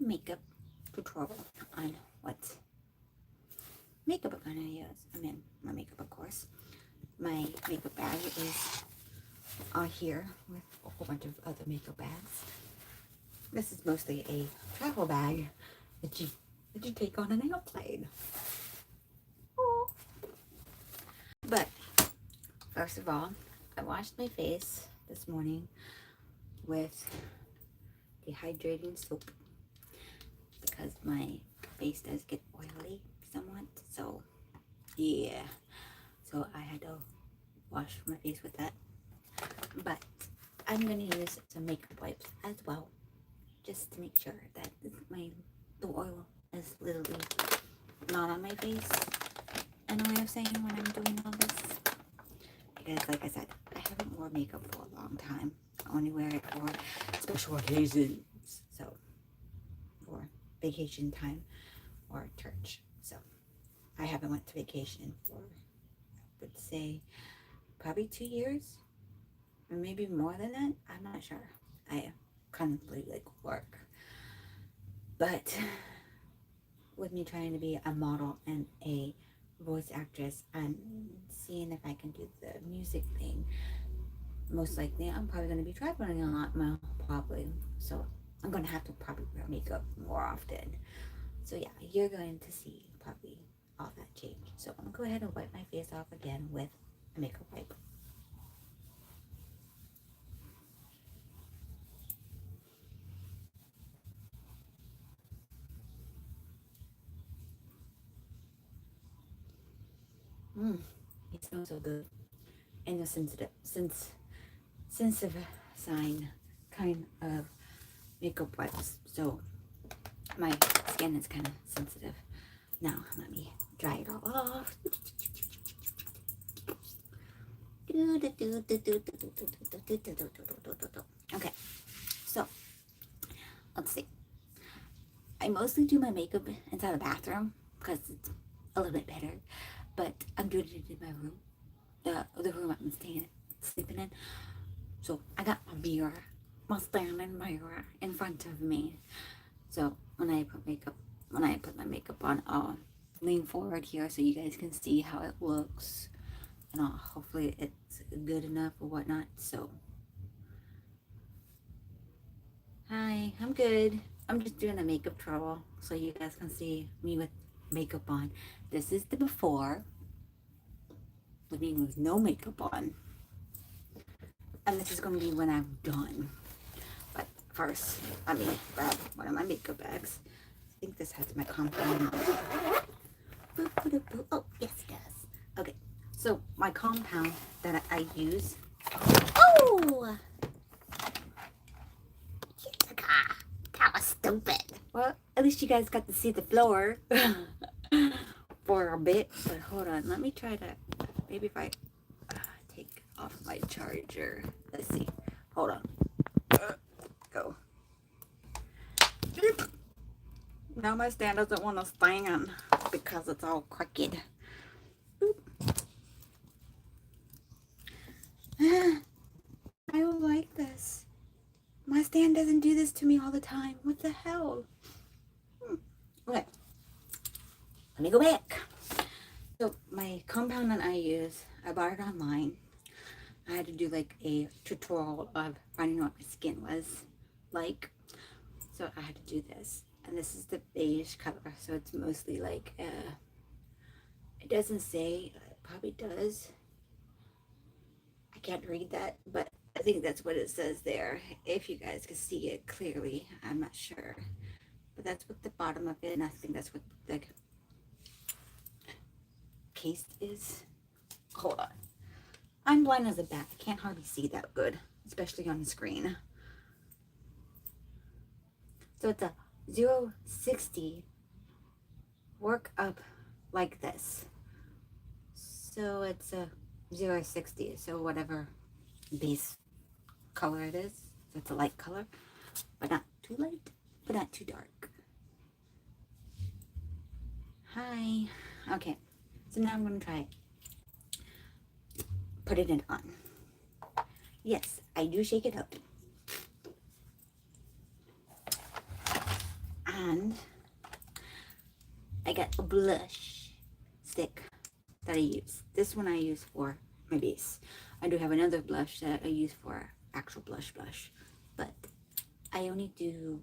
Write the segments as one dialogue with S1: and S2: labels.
S1: makeup tutorial on what makeup I'm gonna use. I mean, my makeup, of course. My makeup bag is here with a whole bunch of other makeup bags. This is mostly a travel bag that you take on an airplane. Oh. But first of all, I washed my face this morning with dehydrating soap because my face does get oily somewhat. So yeah, so I had to wash my face with that. But I'm gonna use some makeup wipes as well, just to make sure that the oil is literally not on my face. And a way of saying when I'm doing all this, because like I said, I haven't worn makeup for a long time. I only wear it for special occasions, so for vacation time or church. So I haven't went to vacation for, I would say, probably 2 years, or maybe more than that. I'm not sure. I constantly like work, but with me trying to be a model and a voice actress, I'm seeing if I can do the music thing. Most likely, I'm probably going to be traveling a lot more, probably. So I'm going to have to probably wear makeup more often. So yeah, you're going to see probably all that change. So I'm going to go ahead and wipe my face off again with a makeup wipe. It smells so good. And the sensitive sign kind of makeup wipes. So my skin is kind of sensitive. Now let me dry it all off. Okay, so let's see. I mostly do my makeup inside the bathroom because it's a little bit better, but I'm doing it in my room, the room I'm sleeping in. So I got my mirror, my standing mirror in front of me. So when I put my makeup on, I'll lean forward here so you guys can see how it looks, and hopefully it's good enough or whatnot. So hi, I'm good. I'm just doing a makeup tutorial so you guys can see me with makeup on. This is the before, with no makeup on, and this is going to be when I'm done. But first, let me grab one of my makeup bags. I think this has my compound. Oh, yes it does. Okay, so my compound that I use. Oh! That was stupid. Well, at least you guys got to see the floor for a bit. But hold on, let me try to, maybe if I take off my charger. Let's see. Hold on. Go. Now my stand doesn't want to stand because it's all crooked. I don't like this. My stand doesn't do this to me all the time. What the hell? Okay. Let me go back. So my compound that I use, I bought it online. I had to do like a tutorial of finding what my skin was like. So I had to do this. And this is the beige color. So it's mostly like, it doesn't say, it probably does. I can't read that, but I think that's what it says there. If you guys can see it clearly, I'm not sure. But that's what the bottom of it, and I think that's what the case is. Hold on. I'm blind as a bat. I can't hardly see that good, especially on the screen. So it's a 060 work up like this. So it's a 060, so whatever base color it is. So it's a light color, but not too light, but not too dark. Hi. Okay, so now I'm going to try it. Put it on. Yes, I do shake it up. And I got a blush stick that I use. This one I use for my base. I do have another blush that I use for actual blush, but I only do,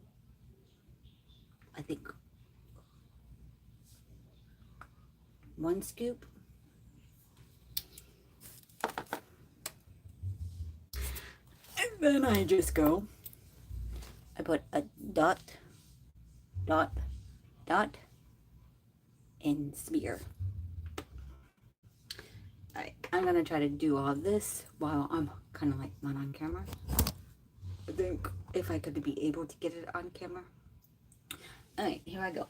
S1: I think, 1 scoop. And then I just go, I put a dot, and smear. Alright, I'm gonna try to do all this while I'm kind of like not on camera. I think if I could be able to get it on camera. Alright, here I go.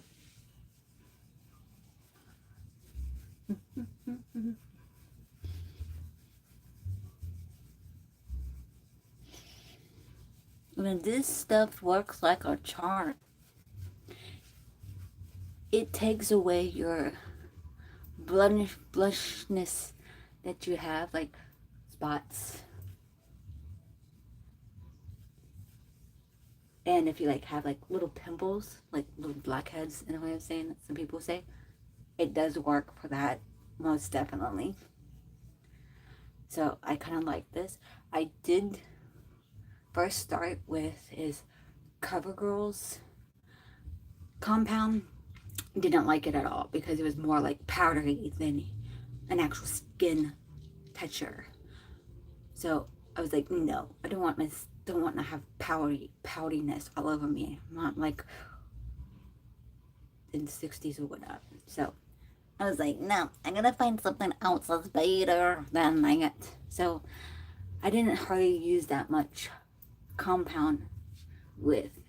S1: When this stuff works like a charm, it takes away your blushness that you have, like spots. And if you like have like little pimples, like little blackheads, in a way of saying that some people say, it does work for that, most definitely. So I kind of like this. I did first start with is CoverGirl's compound. Didn't like it at all because it was more like powdery than an actual skin toucher. So I was like, no, I don't want to have powderiness all over me. I'm not like in the 60s or whatnot. So I was like, no, I'm gonna find something else that's better than that. So I didn't hardly use that much compound with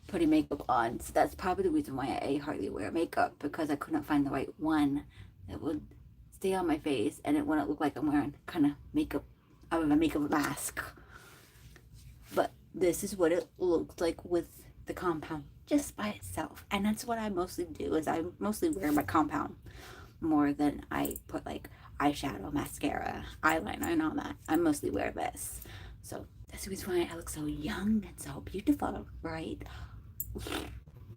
S1: putting makeup on. So that's probably the reason why I hardly wear makeup, because I couldn't find the right one that would stay on my face and it wouldn't look like I'm wearing kind of makeup out of a makeup mask. But this is what it looks like with the compound just by itself. And that's what I mostly do, is I mostly wear my compound more than I put like eyeshadow, mascara, eyeliner, and all that. I mostly wear this. So that's the reason why I look so young and so beautiful, right?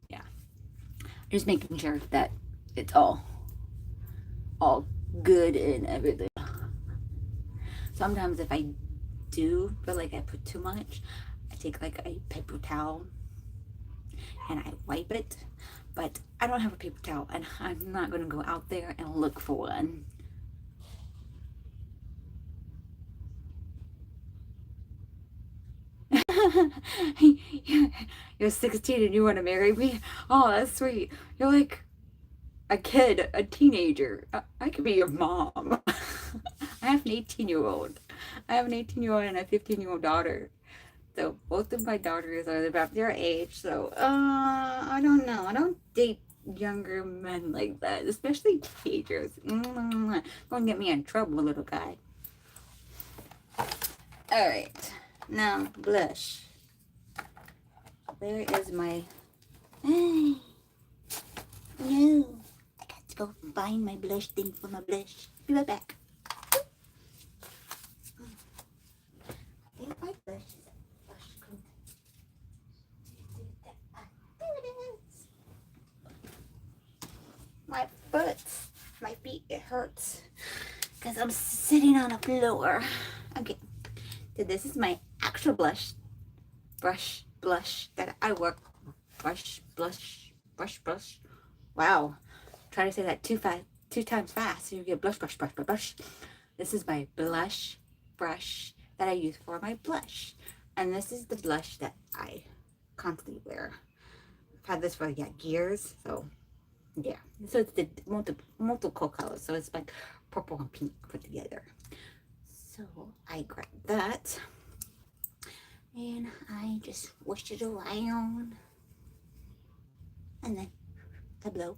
S1: Yeah. Just making sure that it's all good and everything. Sometimes if I do feel like I put too much, I take like a paper towel and I wipe it. But I don't have a paper towel and I'm not going to go out there and look for one. You're 16 and you want to marry me? Oh, that's sweet. You're like a kid, a teenager. I could be your mom. I have an 18-year-old. I have an 18-year-old and a 15-year-old daughter. So both of my daughters are about their age. So I don't know. I don't date younger men like that, especially teenagers. Don't get me in trouble, little guy. All right, now blush. There is my. Hey, no, I got to go find my blush thing for my blush. Be right back. There my blush. My foot, my feet, it hurts because I'm sitting on a floor. Okay, so this is my actual blush that I work. Blush. Wow, try to say that two times fast, you get blush. This is my blush brush that I use for my blush, and this is the blush that I constantly wear. I've had this for years, so. Yeah, so it's the multiple colors, so it's like purple and pink put together. So I grab that and I just wish it around, and then I blow,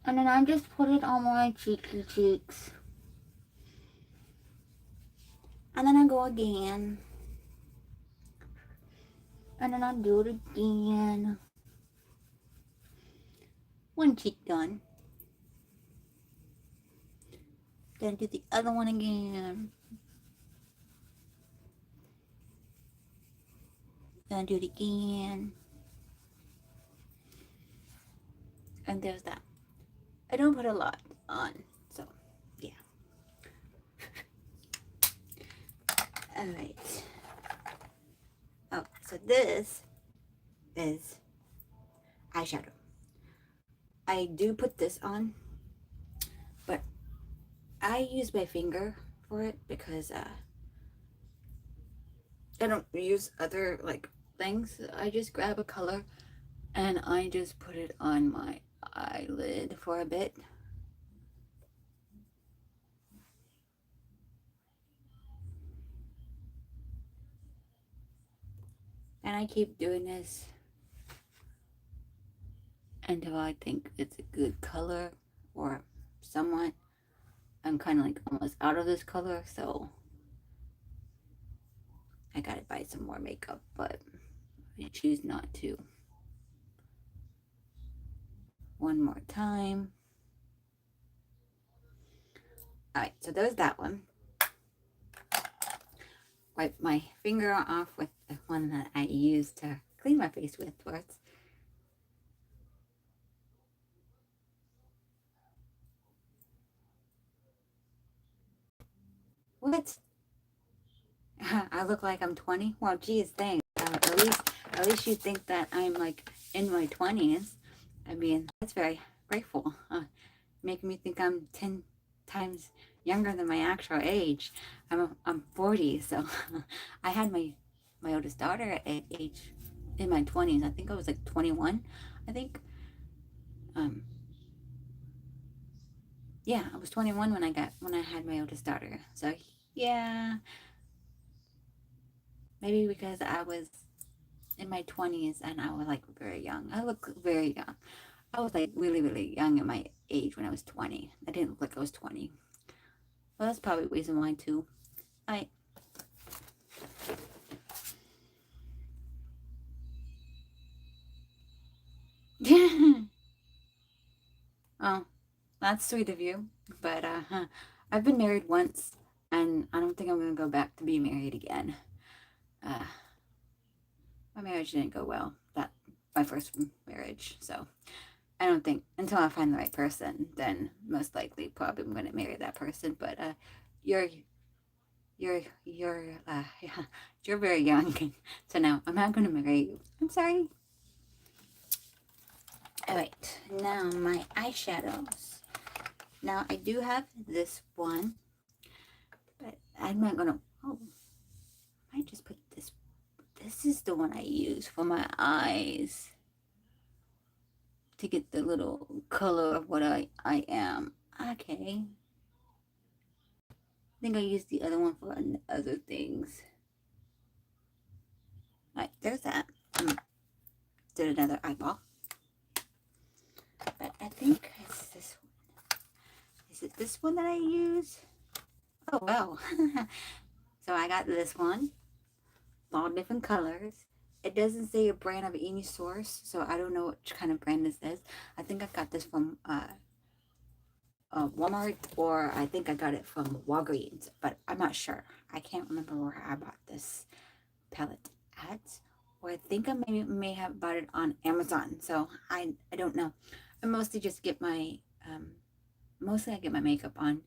S1: and then I just put it on my cheeks, and then I go again, and then I do it again. One cheek done. Then do the other one again. Then do it again. And there's that. I don't put a lot on, so yeah. Alright. Oh, so this is eyeshadow. I do put this on, but I use my finger for it because I don't use other like things. I just grab a color and I just put it on my eyelid for a bit. And I keep doing this until I think it's a good color or somewhat. I'm kind of like almost out of this color, so I gotta buy some more makeup, but I choose not to. One more time. Alright, so there's that one. Wipe my finger off with the one that I use to clean my face with first. What? I look like I'm 20? Well, geez, thanks. At least you think that I'm like in my 20s. I mean, that's very grateful. Making me think I'm 10 times younger than my actual age. I'm 40, so I had my oldest daughter at age in my 20s. I think I was like 21. I think. Um, yeah, I was 21 when I had my oldest daughter. So yeah, maybe because I was in my 20s and I was like very young. I look very young. I was like really, really young at my age when I was 20. I didn't look like I was 20. Well, that's probably the reason why too. I Oh, that's sweet of you. But I've been married once and I don't think I'm gonna go back to be married again. Uh my marriage didn't go well. That my first marriage. So I don't think until I find the right person, then most likely probably I'm gonna marry that person. But you're yeah, you're very young. So no, I'm not gonna marry you. I'm sorry. Alright, now my eyeshadows. Now I do have this one, but I'm not gonna, oh, I might just put this. This is the one I use for my eyes to get the little color of what I am. Okay. I think I used the other one for other things. Alright, there's that. Did another eyeball. But I think it's this one. Is it this one that I use? Oh, wow. So I got this one. All different colors. It doesn't say a brand of any source, so I don't know which kind of brand this is. I think I got this from Walmart, or I think I got it from Walgreens, but I'm not sure. I can't remember where I bought this palette at, or I think I may have bought it on Amazon. So I don't know. I mostly just get my mostly I get my makeup on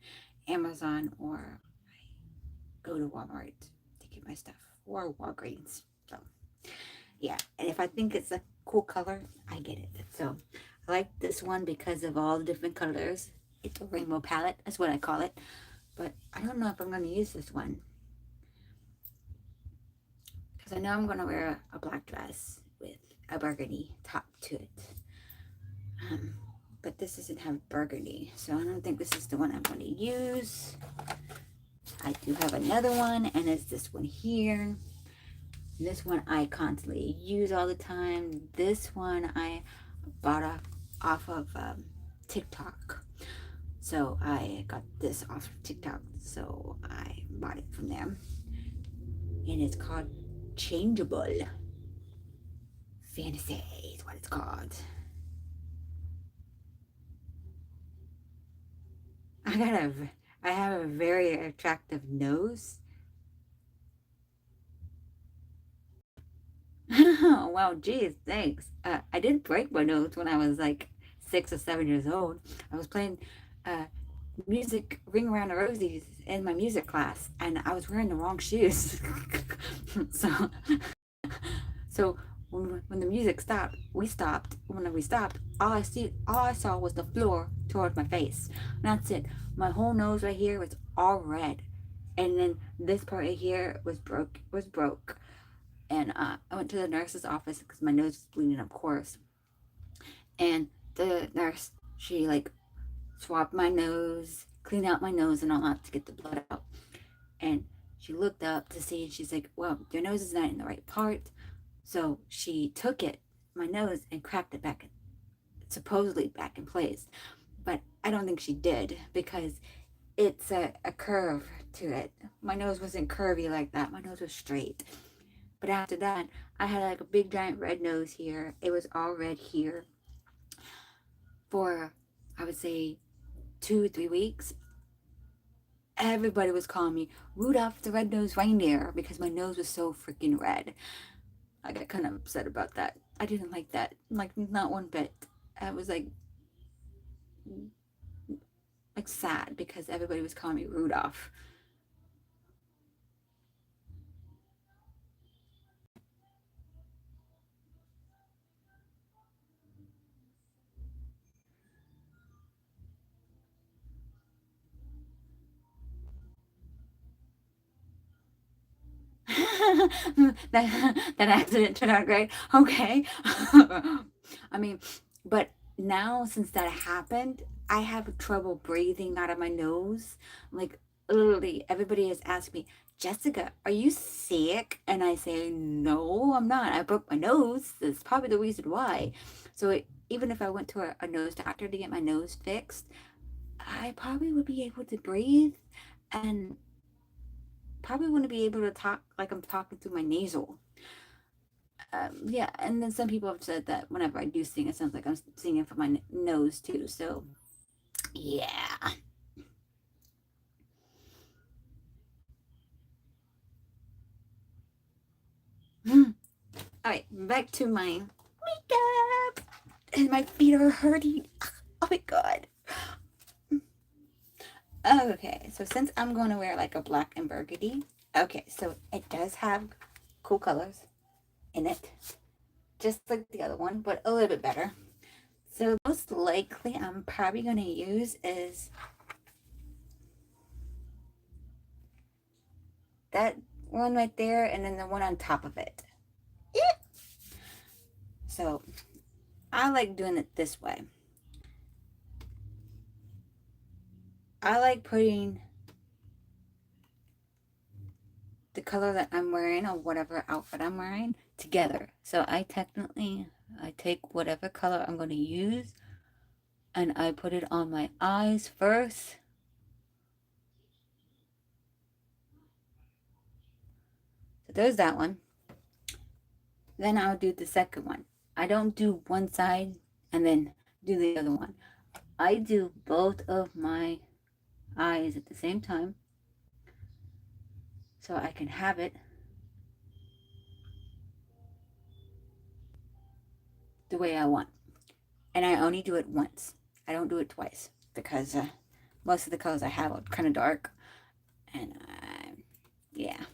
S1: Amazon, or I go to Walmart to get my stuff, or Walgreens. So yeah, and if I think it's a cool color, I get it. So I like this one because of all the different colors. It's a rainbow palette, that's what I call it. But I don't know if I'm going to use this one, because I know I'm going to wear a black dress with a burgundy top to it. But this doesn't have burgundy, so I don't think this is the one I'm going to use. I do have another one, and it's this one here. This one I constantly use all the time. This one I bought off of TikTok. So I got this off of TikTok, so I bought it from them. And it's called Changeable Fantasy is what it's called. I have a very attractive nose. Wow, geez, thanks. I did break my nose when I was like 6 or 7 years old. I was playing music, Ring Around the Rosies, in my music class, and I was wearing the wrong shoes. so so when the music stopped, we stopped. When we stopped, all I saw was the floor towards my face. And that's it. My whole nose right here was all red, and then this part right here was broke. And I went to the nurse's office because my nose was bleeding, of course. And the nurse, she like swabbed my nose, cleaned out my nose and all that to get the blood out. And she looked up to see, and she's like, well, your nose is not in the right part. So she took my nose, and cracked it back, supposedly back in place. But I don't think she did, because it's a curve to it. My nose wasn't curvy like that. My nose was straight. But after that, I had like a big giant red nose here. It was all red here for, I would say, 2 or 3 weeks. Everybody was calling me Rudolph the Red-Nosed Reindeer because my nose was so freaking red. I got kind of upset about that. I didn't like that. Like, not one bit. I was like sad because everybody was calling me Rudolph. that accident turned out great. Okay. I mean, but now since that happened, I have trouble breathing out of my nose. Like, literally, everybody has asked me, Jessica, are you sick? And I say, no, I'm not. I broke my nose. That's probably the reason why. So even if I went to a nose doctor to get my nose fixed, I probably would be able to breathe, and probably wouldn't be able to talk like I'm talking through my nasal. Yeah, and then some people have said that whenever I do sing, it sounds like I'm singing from my nose too. So, yeah. All right, back to my makeup. And my feet are hurting. Oh my god. Okay, so since I'm going to wear like a black and burgundy, okay, so it does have cool colors in it, just like the other one, but a little bit better. So most likely I'm probably going to use is that one right there, and then the one on top of it. Yeah. So I like doing it this way. I like putting the color that I'm wearing, or whatever outfit I'm wearing, together. So I take whatever color I'm going to use, and I put it on my eyes first. So there's that one. Then I'll do the second one. I don't do one side and then do the other one. I do both of my eyes at the same time, so I can have it the way I want. And I only do it once. I don't do it twice, because most of the colors I have are kind of dark. And yeah,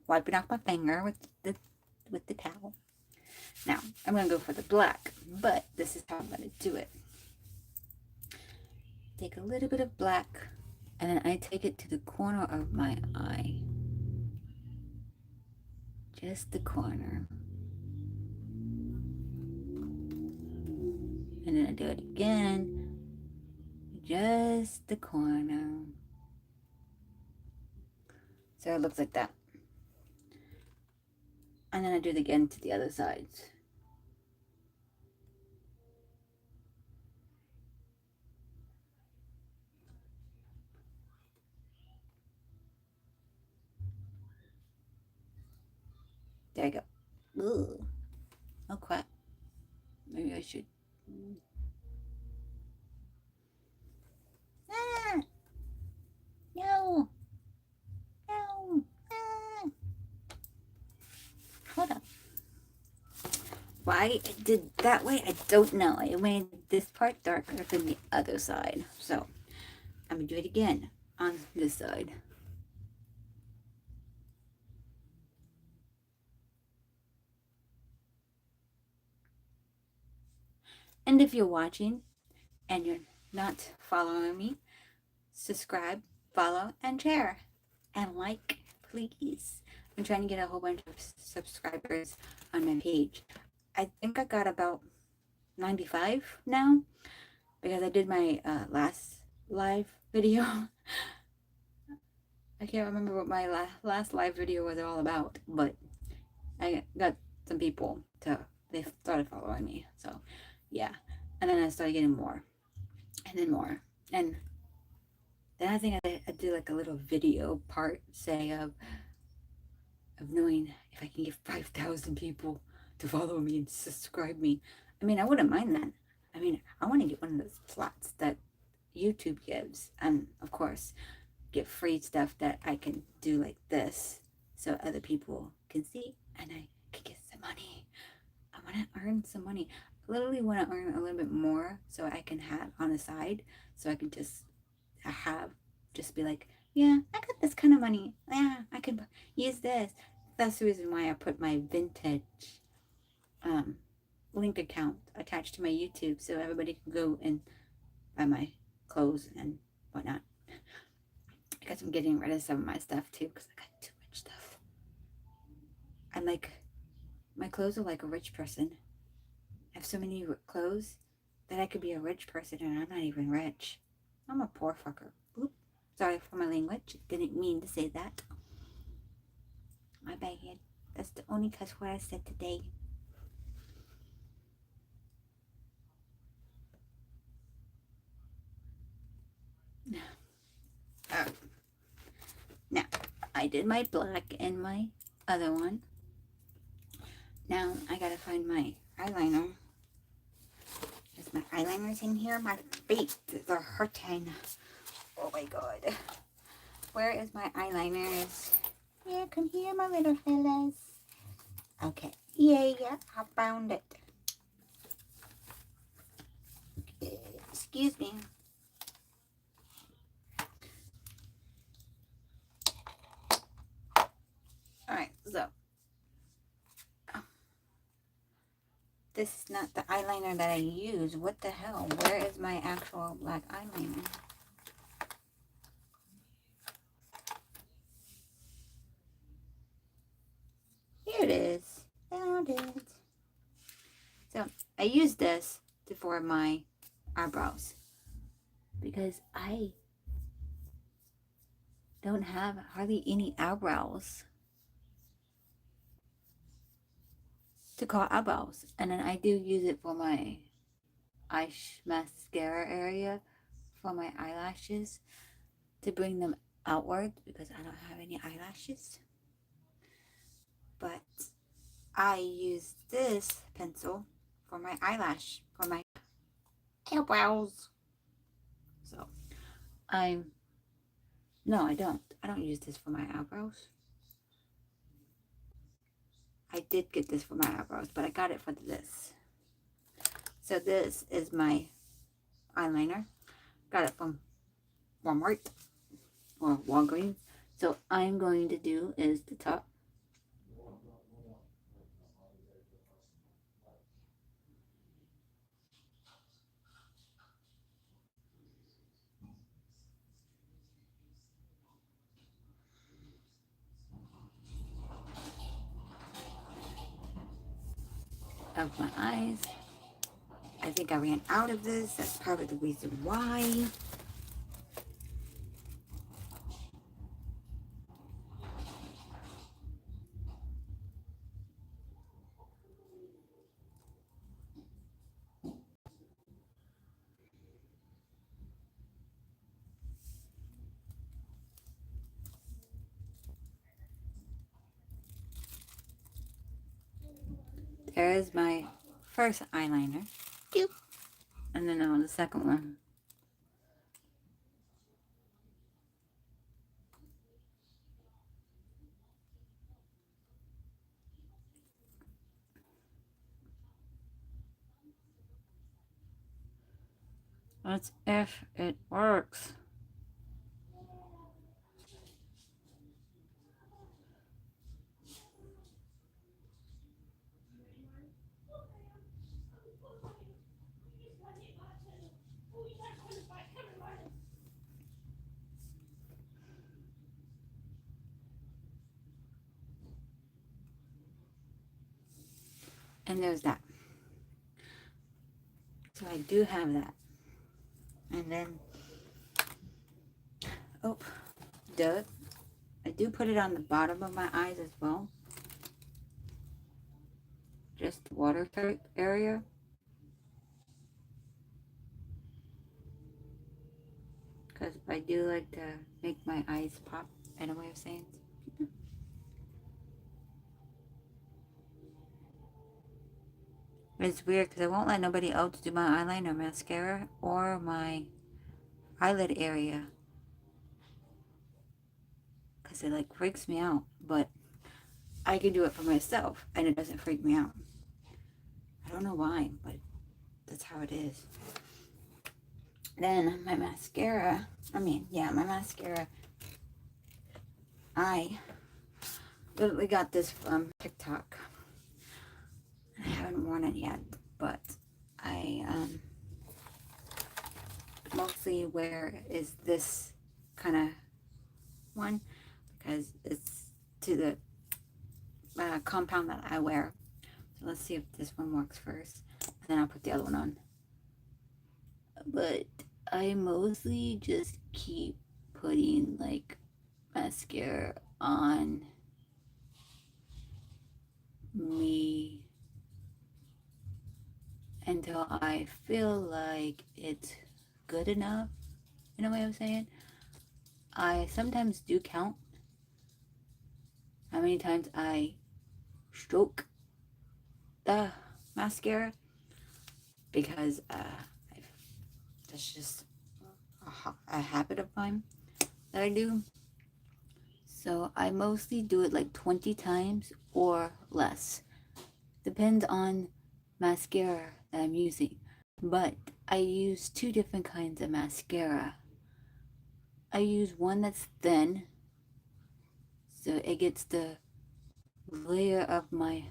S1: wiping off my finger with the towel. Now I'm gonna go for the black, but this is how I'm gonna do it. Take a little bit of black, and then I take it to the corner of my eye, just the corner, and then I do it again, just the corner. So it looks like that. And then I do it again to the other sides. There you go. Ugh. Oh crap. Maybe I should. Ah! No! No! Ah! Hold on. Why I did that way, I don't know. I made this part darker than the other side. So, I'm going to do it again on this side. And if you're watching and you're not following me, subscribe, follow, and share. And like, please. I'm trying to get a whole bunch of subscribers on my page. I think I got about 95 now because I did my last live video. I can't remember what my last live video was all about, but I got some people they started following me. So, yeah. And then I started getting more and then more. And then I think I did like a little video part, say, of knowing if I can get 5,000 people to follow me and subscribe me. I mean, I wouldn't mind that. I mean, I want to get one of those slots that YouTube gives. And of course, get free stuff that I can do like this so other people can see and I can get some money. I want to earn some money. I literally want to earn a little bit more so I can have on the side so I can just be like, yeah, I got this kind of money. Yeah, I can use this. That's the reason why I put my vintage link account attached to my YouTube so everybody can go and buy my clothes and whatnot. Because I'm getting rid of some of my stuff too because I got too much stuff. I'm like, my clothes are like a rich person. I have so many clothes that I could be a rich person and I'm not even rich. I'm a poor fucker. Oop. Sorry for my language. Didn't mean to say that. My bad. That's the only cuss word I said today. Now, I did my black and my other one. Now, I gotta find my eyeliner. Is my eyeliner's in here? My feet are hurting. Oh my god. Where is my eyeliners? Yeah, come here, my little fellas. Okay. Yeah, I found it. Excuse me. Alright, so. This is not the eyeliner that I use. What the hell? Where is my actual black eyeliner? Here it is. Found it. So, I use this for my eyebrows because I don't have hardly any eyebrows to call eyebrows. And then I do use it for my mascara area for my eyelashes to bring them outward because I don't have any eyelashes. But I use this pencil for my for my eyebrows. So no, I don't. I don't use this for my eyebrows. I did get this for my eyebrows, but I got it for this. So this is my eyeliner. Got it from Walmart or Walgreens. So I'm going to do is the top. Of my eyes. I think I ran out of this. That's probably the reason why. There is my first eyeliner. Doop. And then on the second one. Let's if it works. And there's that. So I do have that. And then, oh, duh. I do put it on the bottom of my eyes as well. Just the water area. Because I do like to make my eyes pop, in a way of saying. It's weird because I won't let nobody else do my eyeliner, mascara, or my eyelid area. Because it like freaks me out. But I can do it for myself and it doesn't freak me out. I don't know why, but that's how it is. Then my mascara, my mascara, I literally got this from TikTok. I haven't worn it yet, but I mostly wear is this kind of one because it's to the compound that I wear. So let's see if this one works first, and then I'll put the other one on. But I mostly just keep putting like mascara on me until I feel like it's good enough, in a way of saying. I sometimes do count how many times I stroke the mascara because that's just a habit of mine that I do. So I mostly do it like 20 times or less. Depends on mascara that I'm using. But I use two different kinds of mascara. I use one that's thin, so it gets the layer of my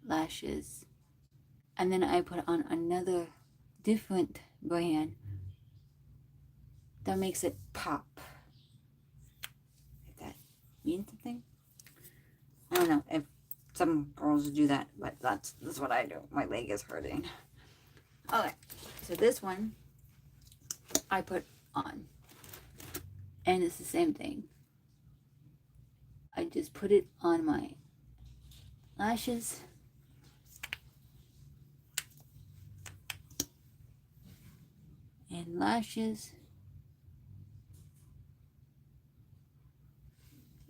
S1: eyelashes. And then I put on another different brand that makes it pop. If that means something. I don't know if some girls do that, but that's what I do. My leg is hurting. Okay, so this one I put on, and it's the same thing. I just put it on my lashes, and lashes,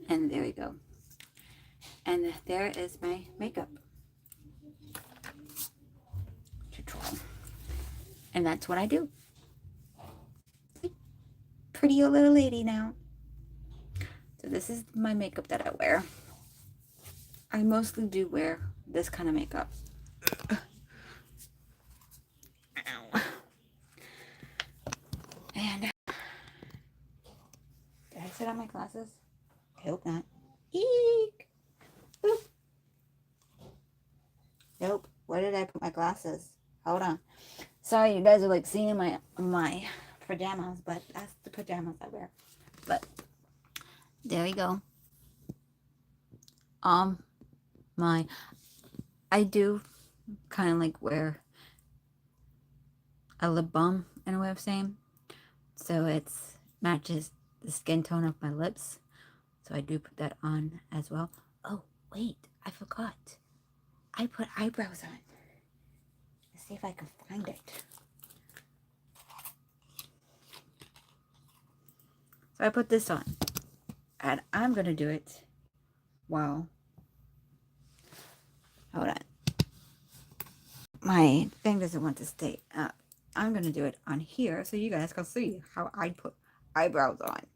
S1: and there we go. And there is my makeup tutorial. And that's what I do. Pretty little lady now. So this is my makeup that I wear. I mostly do wear this kind of makeup. Ow. And did I sit on my glasses? I hope not. Eek! Oop. Nope. Where did I put my glasses? Hold on. Sorry, you guys are like seeing my pajamas, but that's the pajamas I wear. But there we go. I do kind of like wear a lip balm, in a way of saying, so it matches the skin tone of my lips. So I do put that on as well. Oh wait, I forgot. I put eyebrows on. Let's see if I can find it. So I put this on, and I'm gonna do it. Wow. Hold on. My thing doesn't want to stay up. I'm gonna do it on here so you guys can see how I put eyebrows on.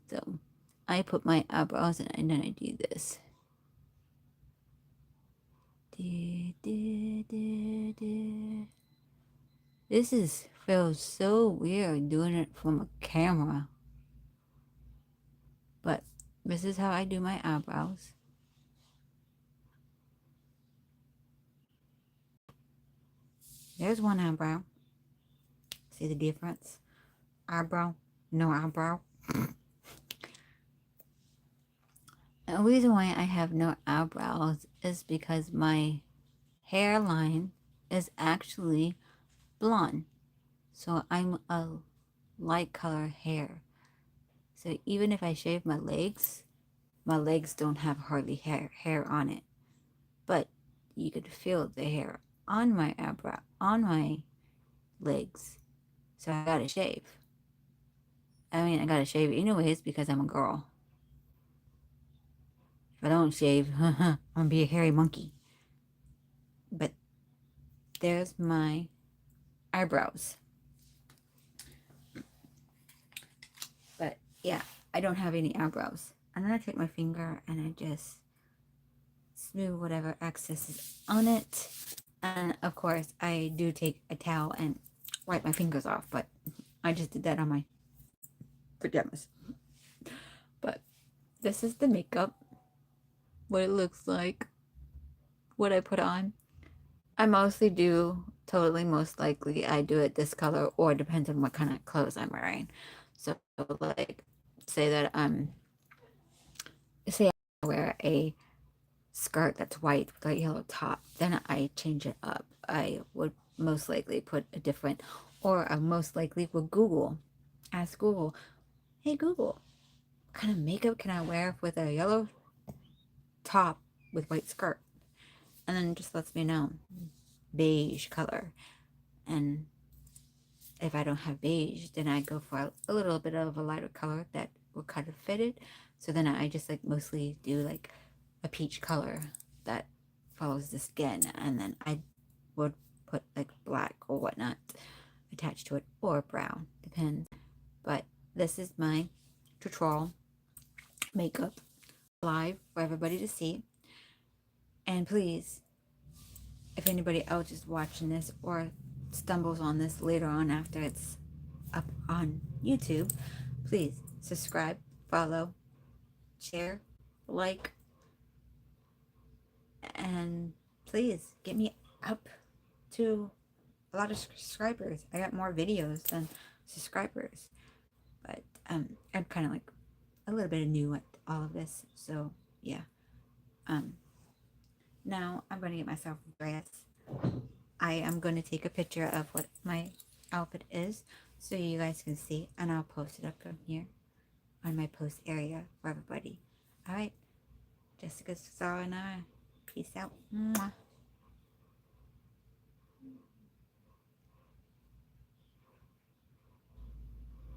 S1: So I put my eyebrows in, and then I do this. Feels so weird doing it from a camera. But this is how I do my eyebrows. There's one eyebrow. See the difference? Eyebrow, no eyebrow. The reason why I have no eyebrows is because my hairline is actually blonde. So I'm a light color hair. So even if I shave my legs don't have hardly hair on it. But you could feel the hair on my eyebrow, on my legs. So I gotta shave. I mean, I gotta shave anyways because I'm a girl. If I don't shave, I'm gonna be a hairy monkey. But there's my eyebrows. But yeah, I don't have any eyebrows. And then I take my finger and I just smooth whatever excess is on it. And of course, I do take a towel and wipe my fingers off, but I just did that on my pajamas. But this is the makeup, what it looks like, what I put on. I mostly do, totally most likely, I do it this color, or it depends on what kind of clothes I'm wearing. So, like, say that say I wear a skirt that's white with a yellow top, then I change it up. I would most likely put a different, or I most likely would ask Google, hey Google, what kind of makeup can I wear with a yellow top with white skirt? And then it just lets me know, beige color. And if I don't have beige, then I go for a little bit of a lighter color that will kind of fit it. So then I just like mostly do like a peach color that follows the skin, and then I would put like black or whatnot attached to it, or brown, depends. But this is my tutorial makeup live for everybody to see. And please, if anybody else is watching this or stumbles on this later on after it's up on YouTube, please subscribe, follow, share, like, and please get me up to a lot of subscribers. I got more videos than subscribers, but I'm kind of like a little bit new at all of this, so yeah. Now I'm going to get myself dressed. I am going to take a picture of what my outfit is so you guys can see, and I'll post it up on here on my post area for everybody. All right, Jessica, Sarah, and I. Peace out. Mwah.